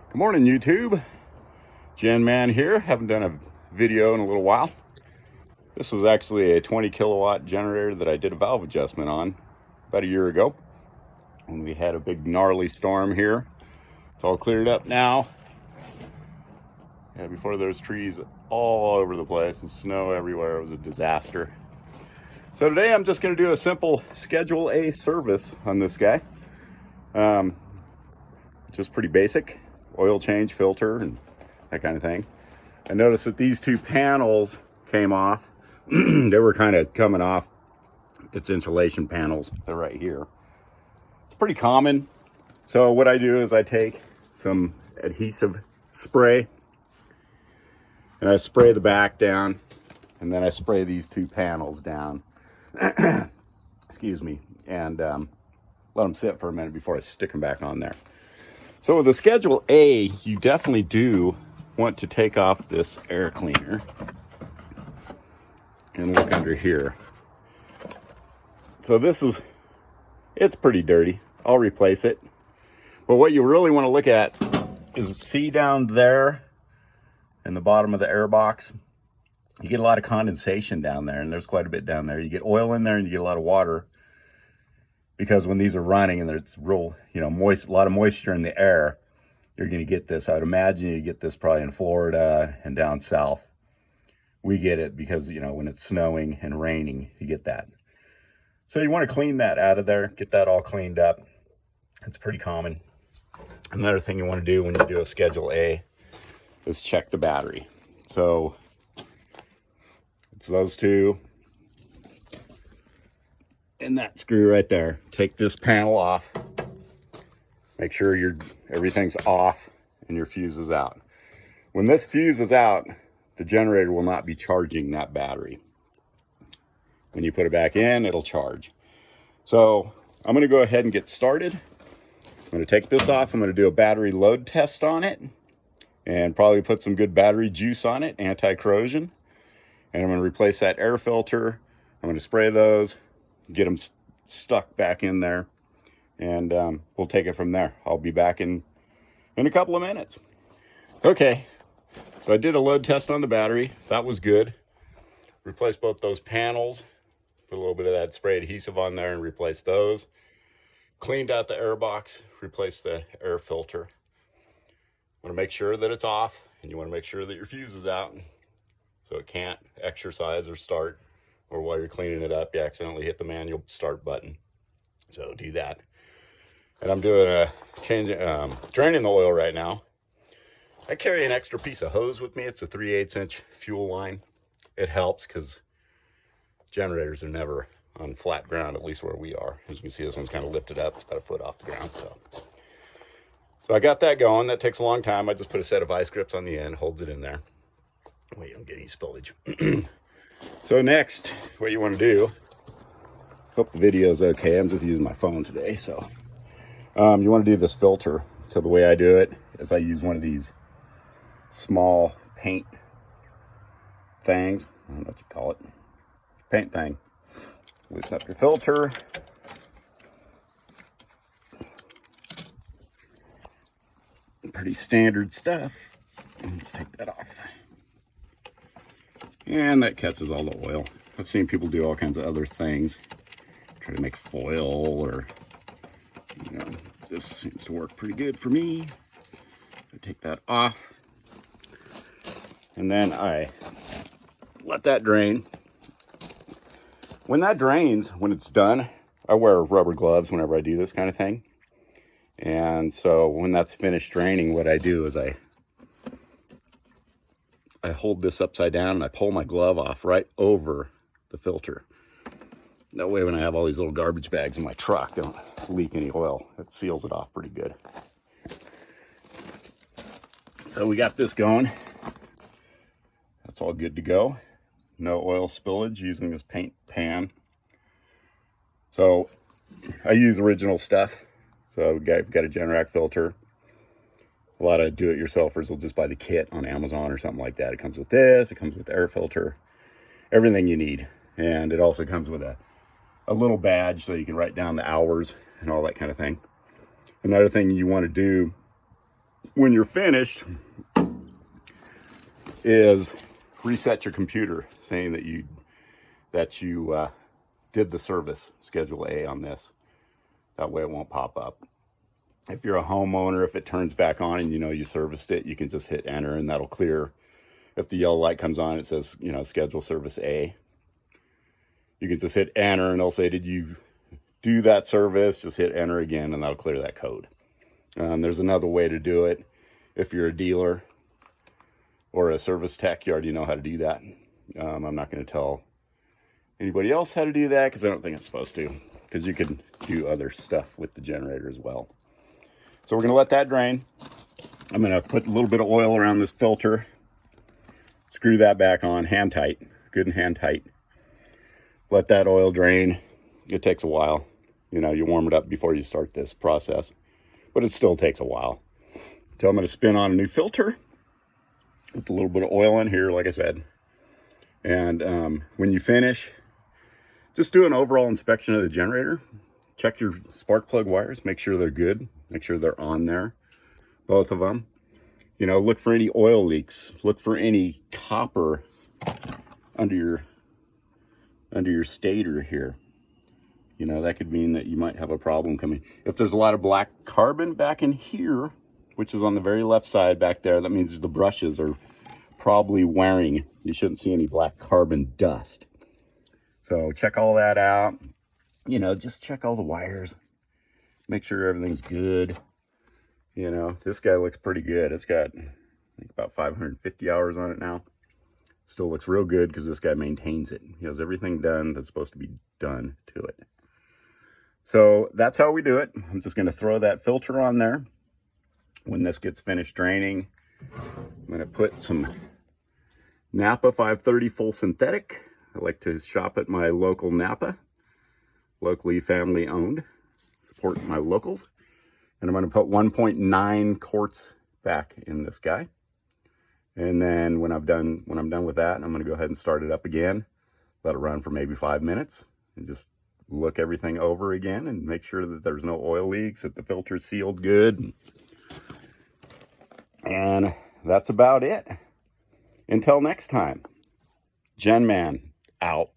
Good morning, YouTube. Gen Man here. Haven't done a video in a little while. This was actually a 20 kilowatt generator that I did a valve adjustment on about a year ago when we had a big gnarly storm here. It's all cleared up now. Yeah, before there was trees all over the place and snow everywhere. It was a disaster. So today I'm just going to do a simple Schedule A service on this guy. Just pretty basic. Oil change, filter, and that kind of thing. I noticed that these two panels came off. They were kind of coming off. It's insulation panels. They're right here. It's pretty common. So what I do is I take some adhesive spray and I spray the back down, and then I spray these two panels down. Excuse me. And let them sit for a minute before I stick them back on there. So with the Schedule A, you definitely do want to take off this air cleaner and look under here. So it's pretty dirty. I'll replace it. But what you really want to look at is see down there in the bottom of the air box. You get a lot of condensation down there, and there's quite a bit down there. You get oil in there and you get a lot of water. Because when these are running and it's real, moist, a lot of moisture in the air, you're going to get this. I would imagine you get this probably in Florida and down south. We get it because, when it's snowing and raining, you get that. So you want to clean that out of there, get that all cleaned up. It's pretty common. Another thing you want to do when you do a Schedule A is check the battery. So it's those two. And that screw right there. Take this panel off. Make sure everything's off and your fuse is out. When this fuse is out, the generator will not be charging that battery. When you put it back in, it'll charge. So I'm going to go ahead and get started. I'm going to take this off. I'm going to do a battery load test on it and probably put some good battery juice on it, anti-corrosion. And I'm going to replace that air filter. I'm going to spray those, get them stuck back in there, and we'll take it from there. I'll be back in a couple of minutes. Okay, so I did a load test on the battery. That was good. Replaced both those panels, put a little bit of that spray adhesive on there and replaced those. Cleaned out the air box, replaced the air filter. Want to make sure that it's off, and you want to make sure that your fuse is out so it can't exercise or start. Or while you're cleaning it up, you accidentally hit the manual start button. So do that. And I'm doing a draining the oil right now. I carry an extra piece of hose with me. It's a 3/8 inch fuel line. It helps because generators are never on flat ground, at least where we are. As you can see, this one's kind of lifted up. It's about a foot off the ground. So I got that going. That takes a long time. I just put a set of vice grips on the end, holds it in there. Wait, you don't get any spillage. So next, what you want to do, hope the video is okay. I'm just using my phone today. So you want to do this filter. So the way I do it is I use one of these small paint things. I don't know what you call it. Paint thing. Loosen up your filter. Pretty standard stuff. Let's take that off. And that catches all the oil. I've seen people do all kinds of other things. Try to make foil or, this seems to work pretty good for me. I take that off. And then I let that drain. When that drains, when it's done, I wear rubber gloves whenever I do this kind of thing. And so when that's finished draining, what I do is I hold this upside down and I pull my glove off right over the filter. That way when I have all these little garbage bags in my truck, I don't leak any oil. It seals it off pretty good. So we got this going. That's all good to go. No oil spillage using this paint pan. So I use original stuff. So I've got a Generac filter. A lot of do-it-yourselfers will just buy the kit on Amazon or something like that. It comes with this, it comes with the air filter, everything you need. And it also comes with a little badge so you can write down the hours and all that kind of thing. Another thing you want to do when you're finished is reset your computer saying that you did the service schedule A on this. That way it won't pop up. If you're a homeowner, if it turns back on and you know you serviced it, you can just hit enter and that'll clear. If the yellow light comes on, it says, you know, schedule service A. You can just hit enter and it'll say, did you do that service? Just hit enter again and that'll clear that code. There's another way to do it. If you're a dealer or a service tech, you already know how to do that. I'm not going to tell anybody else how to do that because I don't think I'm supposed to, because you can do other stuff with the generator as well. So we're going to let that drain. I'm going to put a little bit of oil around this filter, screw that back on, hand tight, good and hand tight. Let that oil drain. It takes a while. You know, you warm it up before you start this process, but it still takes a while. So I'm going to spin on a new filter with a little bit of oil in here, like I said. And when you finish, just do an overall inspection of the generator. Check your spark plug wires, make sure they're good, make sure they're on there, both of them. You know, look for any oil leaks, look for any copper under your stator here. You know, that could mean that you might have a problem coming. If there's a lot of black carbon back in here, which is on the very left side back there, that means the brushes are probably wearing. You shouldn't see any black carbon dust. So check all that out. You know, just check all the wires. Make sure everything's good. You know, this guy looks pretty good. It's got, I think, about 550 hours on it now. Still looks real good because this guy maintains it. He has everything done that's supposed to be done to it. So that's how we do it. I'm just going to throw that filter on there. When this gets finished draining, I'm going to put some Napa 530 full synthetic. I like to shop at my local Napa, locally family owned. Support my locals. And I'm going to put 1.9 quarts back in this guy. And then when I'm done with that, I'm going to go ahead and start it up again. Let it run for maybe 5 minutes and just look everything over again and make sure that there's no oil leaks, that the filter's sealed good. And that's about it. Until next time, Gen Man out.